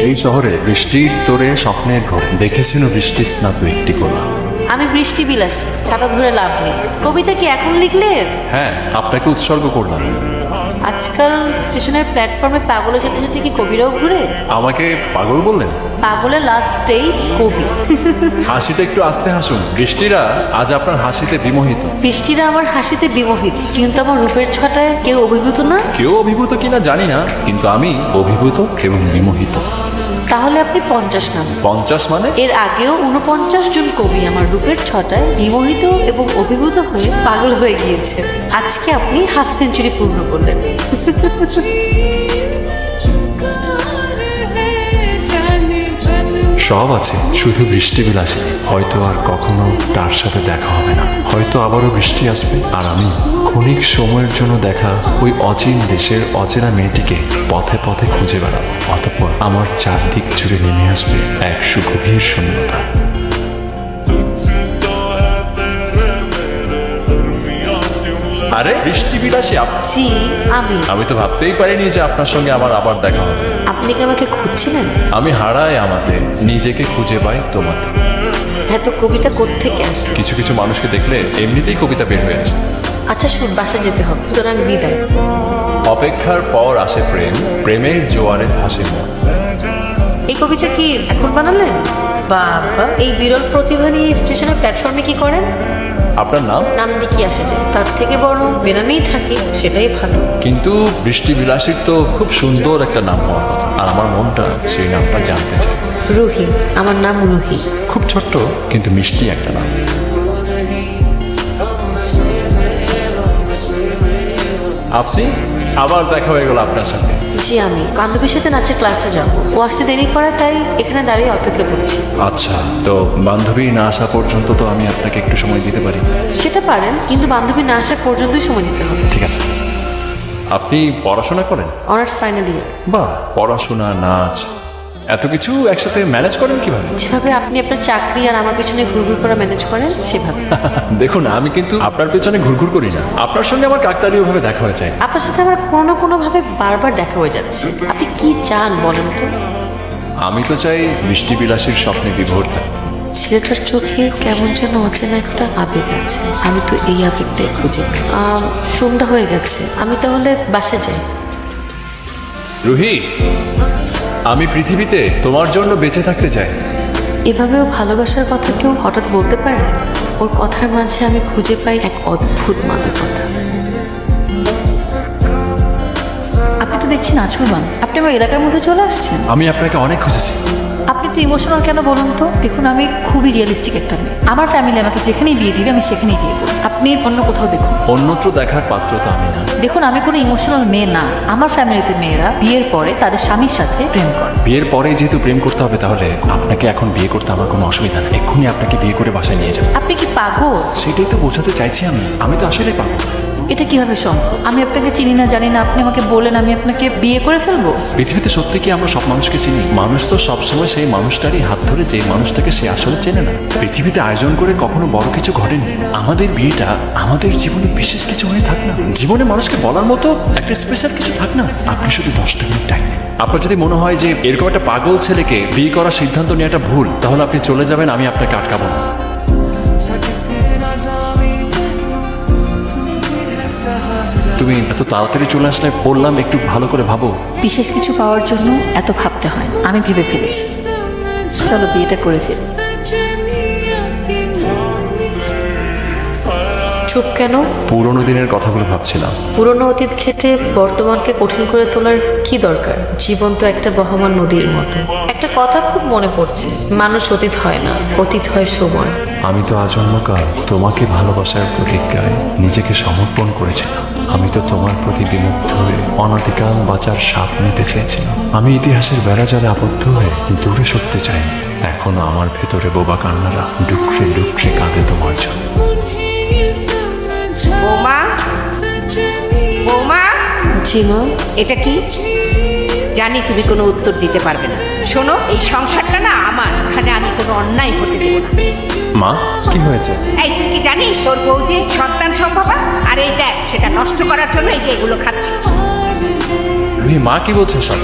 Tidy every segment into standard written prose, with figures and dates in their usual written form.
এই শহরে বৃষ্টির তোরে স্বপ্নের ঘর দেখেছিল বৃষ্টি স্নাত একটি কোলা। আমি বৃষ্টি বিলাসী, ছাতা ধরে লাভ নেই। কবিতা কি এখন লিখলে? হ্যাঁ, আপনাকে উৎসর্গ করলাম। আজকাল স্টেশনের প্ল্যাটফর্মে পাগলের সাথে সাথে কি কবিরাও ঘুরে? আমাকে পাগল বললেন? পাগলের লাস্ট স্টেজ কবি। হাসিটা একটু আস্তে হাসুন। বৃষ্টিরা আজ আপনার হাসিতে বিমোহিত। বৃষ্টিরা আমার হাসিতে বিমোহিত, কিন্তু আমার রূপের ছটায় কেউ অভিভূত না। কেউ অভিভূত কিনা জানি না, কিন্তু আমি অভিভূত এবং বিমোহিত। তাহলে আপনি 50 নাম। 50 মানে? এর আগেও 49 জন কবি আমার রূপের ছটায় বিমোহিত এবং অভিভূত হয়ে পাগল হয়ে গিয়েছে। আজকে আপনি হাফ সেঞ্চুরি পূর্ণ করলেন। সব আছে, শুধু বৃষ্টি বিলাসী। হয়তো আর কখনো তার সাথে দেখা হবে না, হয়তো আবারও বৃষ্টি আসবে আর আমি ক্ষণিক সময়ের জন্য দেখা ওই অচিন দেশের অচেনা মেয়েটিকে পথে পথে খুঁজে বেড়াবো। অতঃপর আমার চারদিক জুড়ে নেমে আসবে এক সুগভীর শূন্যতা। আরে বৃষ্টি বিলাসী, জি, আমি তো ভাবতেই পারিনি যে আপনার সঙ্গে আমার আবার দেখা হবে। আপনি কি আমাকে খুঁজছিলেন? আমি হারাই আমাতে, নিজেকে খুঁজে পাই তোমাতে। এত কবিতা কোত্থেকে আসে? কিছু কিছু মানুষকে দেখলে এমনিতেই কবিতা বের হয়ে আসে। আচ্ছা শুন, বাসা যেতে হবে, সুতরাং বিদায়। অপেক্ষার পর আসে প্রেম, প্রেমের জোয়ারে ভাসে মন। এই কবিতা কি এখন বানালেন? বাবা, এই বিরল প্রতিভা নিয়ে স্টেশনের প্ল্যাটফর্মে কি করেন? আপনার নাম? নাম দিয়ে কি আসে যায়? তার থেকে বড় বেনামেই থাকে, সেটাই ভালো। কিন্তু বৃষ্টি বিলাসীর তো খুব সুন্দর একটা নাম হওয়ার কথা, আর আমার মনটা সেই নামটা জানতে চায়। রুহি, আমার নাম রুহি। খুব ছোট্ট কিন্তু মিষ্টি একটা নাম। আপনি? আবার দেখা হয়ে গেল আপনার সাথে। জি, আমি বান্ধবীর সাথে নাচের ক্লাসে যাব। ও আসতে দেরি করে, তাই এখানে দাঁড়িয়ে অপেক্ষা করছি। আচ্ছা, তো বান্ধবী না আসা পর্যন্ত তো আমি আপনাকে একটু সময় দিতে পারি। সেটা পারেন, কিন্তু বান্ধবী না আসা পর্যন্তই সময় দিতে হবে। ঠিক আছে। আপনি পড়াশোনা করেন? Honours final year. বাহ, পড়াশোনা, নাচ, এত কিছু একসাথে ম্যানেজ করেন কিভাবে? যেভাবে আপনি আপনার চাকরি আর আমার পিছনে ঘুরঘুর করে ম্যানেজ করেন, সেভাবে। দেখুন, আমি কিন্তু আপনার পেছনে ঘুরঘুর করি না। আপনার সঙ্গে আমার কাকতালীয়ভাবে দেখা হয়ে যায়। আপনার সাথে আমার কোনো কোনোভাবে বারবার দেখা হয়ে যাচ্ছে। আপনি কি চান বলেন তো? আমি তো চাই বৃষ্টি বিলাসীর স্বপ্নে বিভোর থাকি। ছেলেটার চোখে কেমন যেন অচেনা একটা আবেগ আছে। আমি তো এই আবেগটাই খুঁজি। সন্ধ্যা হয়ে গেছে, আমি তাহলে বাসে যাই। রুহি, আমি পৃথিবীতে তোমার জন্য বেঁচে থাকতে চাই। এভাবেও ভালোবাসার কথা কেউ হঠাৎ বলতে পারে? ওর কথার মাঝে আমি খুঁজে পাই এক অদ্ভুত মাদকতা। আপনি তো দেখছি নাচুরবান, আপনি আমার এলাকার মধ্যে চলে আসছেন। আমি আপনাকে অনেক খুঁজেছি। আপনি তো ইমোশনাল কেন বলুন তো? দেখুন, আমি খুবই রিয়েলিস্টিক একটা মেয়ে। আমার ফ্যামিলি আমাকে যেখানেই বিয়ে দিবে আমি সেখানেই বিয়ে করব। আপনি অন্য কোথাও দেখুন। অন্যত্র দেখার পাত্র তো আমি না। দেখুন, আমি কোনো ইমোশনাল মেয়ে না। আমার ফ্যামিলিতে মেয়েরা বিয়ের পরে তাদের স্বামীর সাথে প্রেম করে। বিয়ের পরে যেহেতু প্রেম করতে হবে, তাহলে আপনাকে এখন বিয়ে করতে আমার কোনো অসুবিধা নেই। এক্ষুনি আপনাকে বিয়ে করে বাসায় নিয়ে যাবো। আপনি কি পাগল? সেটাই তো বোঝাতে চাইছি আমি তো আসলে পাগল। এটা কিভাবে সম্ভব? আমি আপনাকে চিনি না, জানি না, আপনি আমাকে বলেন আমি আপনাকে বিয়ে করে ফেলবো? পৃথিবীতে সত্যি কি আমরা সব মানুষকে চিনি? মানুষ তো সবসময় সেই মানুষটারই হাত ধরে যে মানুষটাকে সে আসলে চেনে না। পৃথিবীতে আয়োজন করে কখনো বড় কিছু ঘটেনি। আমাদের বিয়েটা আমাদের জীবনে বিশেষ কিছু হয়ে থাক না, জীবনে মানুষকে বলার মতো একটা স্পেশাল কিছু থাক না। আপনি শুধু 10টা মিনিট টাইম নেন। আপনার যদি মনে হয় যে এরকম একটা পাগল ছেলেকে বিয়ে করার সিদ্ধান্ত নেওয়াটা ভুল, তাহলে আপনি চলে যাবেন, আমি আপনাকে আটকাবো না। তুমি এত তাড়াতাড়ি চলে আসলে বললাম একটু ভালো করে ভাবো। বিশেষ কিছু পাওয়ার জন্য এত ভাবতে হয়? আমি ভেবে ফেলেছি, চলো বিয়েটা করে ফেলি। চুপ কেন? পুরোনো দিনের কথাগুলো ভাবছিলাম। পুরনো অতীত ঘেটে বর্তমানকে কঠিন করে তোলার কি দরকার? জীবন তো একটা বহমান নদীর মতো। একটা কথা খুব মনে পড়ছে, মানুষ অতীত হয় না, অতীত হয় সময়। আমি তো আজন্মকাল তোমাকে ভালোবাসার প্রতিজ্ঞায় নিজেকে সমর্পণ করেছিলাম। আমি তো তোমার প্রতি বিমুগ্ধ হয়ে অনাদিকাল বাঁচার স্বাদ নিতে চেয়েছিলাম। আমি ইতিহাসের বেড়াজালে আবদ্ধ হয়ে দূরে সরতে চাইনি। এখনো আমার ভেতরে বোবা কান্নারা ডুকরে ডুকরে কাঁদে তোমার জন্য। বৌমা, বৌমা, জি মা। এটা কি? জানি তুমি কোনো উত্তর দিতে পারবে না। শোনো, এই সংসারটা না আমার, এখানে আমি কোনো অন্যায় হতে দেবো না। মা কি হয়েছে? এই তুই কি জানিস তোর বউ যে সন্তান সম্ভবা? আর এই দেখ, সেটা নষ্ট করার জন্য এই যে এগুলো খাচ্ছি। রুহি, মা কি বলছো সব?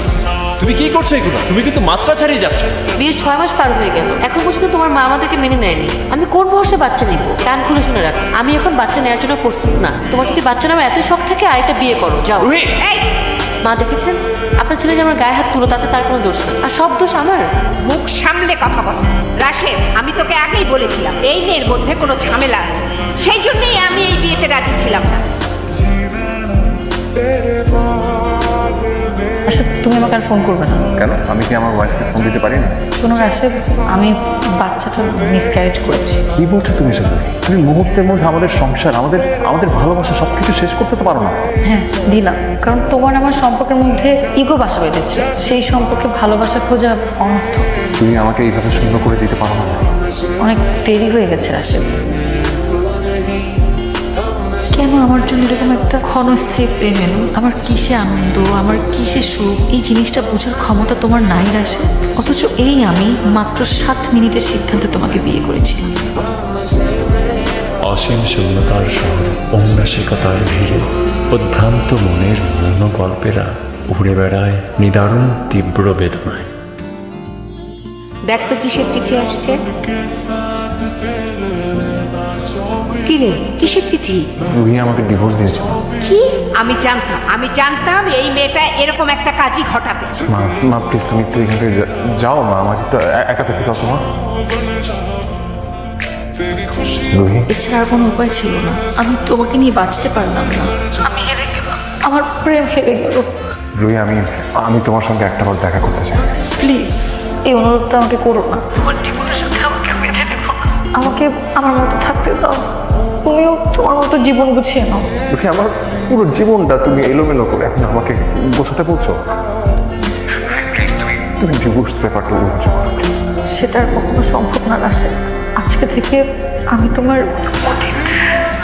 তুমি কি করছো এগুলো? তুমি কিন্তু মাত্রা ছাড়িয়ে যাচ্ছ। বিয়ের 6 মাস পার হয়ে গেল, এখন পর্যন্ত তোমার মা আমাদেরকে মেনে নেয়নি। আমি কোন বয়সে বাচ্চা নিব? কান খুলে শুনে রাখ, আমি এখন বাচ্চা নেওয়ার জন্য প্রস্তুত না। তোমার যদি বাচ্চা নেওয়ার এত শখ থাকে আরেকটা বিয়ে করো, যাও। রুহি, এই মা দেখেছেন, আপনার ছেলে যে আমার গায়ে হাত তুলো, তাতে তার কোনো দোষ নেই, আর সব দোষ আমার। মুখ সামলে কথা বল। রাশেদ, আমি তোকে আগেই বলেছিলাম এই মেয়ের মধ্যে কোনো ঝামেলা আছে, সেই জন্যই আমি এই বিয়েতে রাজি ছিলাম না। আচ্ছা, তুমি আমাকে আর ফোন করবে না। কেন? আমি কি আমার ওয়াইফকে ফোন দিতে পারি না? শোনো রাশেদ, আমি বাচ্চাটা মিসক্যারেজ করেছি। কি বলছো তুমি সেটা? তুমি মুহূর্তের মধ্যে আমাদের সংসার, আমাদের আমাদের ভালোবাসা সবকিছু শেষ করতে তো পারো না। হ্যাঁ, দিলাম, কারণ তোমার আমার সম্পর্কের মধ্যে ইগো বাসা বেঁধেছে। সেই সম্পর্কে ভালোবাসা খোঁজা অনর্থ। তুমি আমাকে এইভাবে শূন্য করে দিতে পারো না। অনেক দেরি হয়ে গেছে রাশেদ। কেন আমার জন্য এরকম একটা ক্ষণস্থায়ী প্রেম এলো? আমার কিসে আনন্দ, আমার কিসে সুখ, এই জিনিসটা বোঝার ক্ষমতা তোমার নাই রাশেদ। অথচ এই আমি মাত্র 7 মিনিটের সিদ্ধান্তে তোমাকে বিয়ে করেছিলাম। অসীম শূন্যতার শহর, ঔন্নাসিকতার ভিড়ে উদ্ভ্রান্ত মনের মনোগল্পেরা উড়ে বেড়ায় নিদারুণ তীব্র বেদনায়। দেখ তো কিসের চিঠি আসছে। কি রে, কিসের চিঠি? রুহি আমাকে ডিভোর্স দিয়েছে। কি? আমি জানতাম এই মেয়েটা এরকম একটা কাজই ঘটাবে। মা, মা প্লিজ তুমি একটু এখান থেকে যাও। মা, আমাকে একটু একা থেকে দাও মা। রুহি, এছাড়া আর কোনো উপায় ছিল না। আমি তোমাকে নিয়ে বাঁচতে পারলাম না। আমি হেরে গেলাম, আমার প্রেম হেরে গেল। রুহি, আমি তোমার সঙ্গে একটাবার দেখা করতে চাই। প্লিজ, এই অনুরোধটা আমাকে করো না। তোমার জীবনের সাথে আমাকে বেঁধে রেখো না। আমাকে আমার মতো থাকতে দাও। তুমিও তোমার মতো জীবন গুছিয়ে নাও। রুহি, আমার পুরো জীবনটা তুমি এলোমেলো করে এখন আমাকে বোঝাতে বলছো। প্লিজ তুমি ডিভোর্স পেপারটা উল্টো করো প্লিজ। সেটা আর কখনো সম্ভব না রাশেদ। আজকে থেকে আমি তোমার অতীত,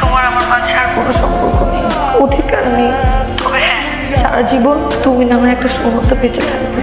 তোমার আমার মাঝে আর কোনো সম্পর্ক নেই, অধিকার নেই। তবে হ্যাঁ, সারা জীবন তুমি নামের একটা শূন্যতা বেঁচে থাকবে।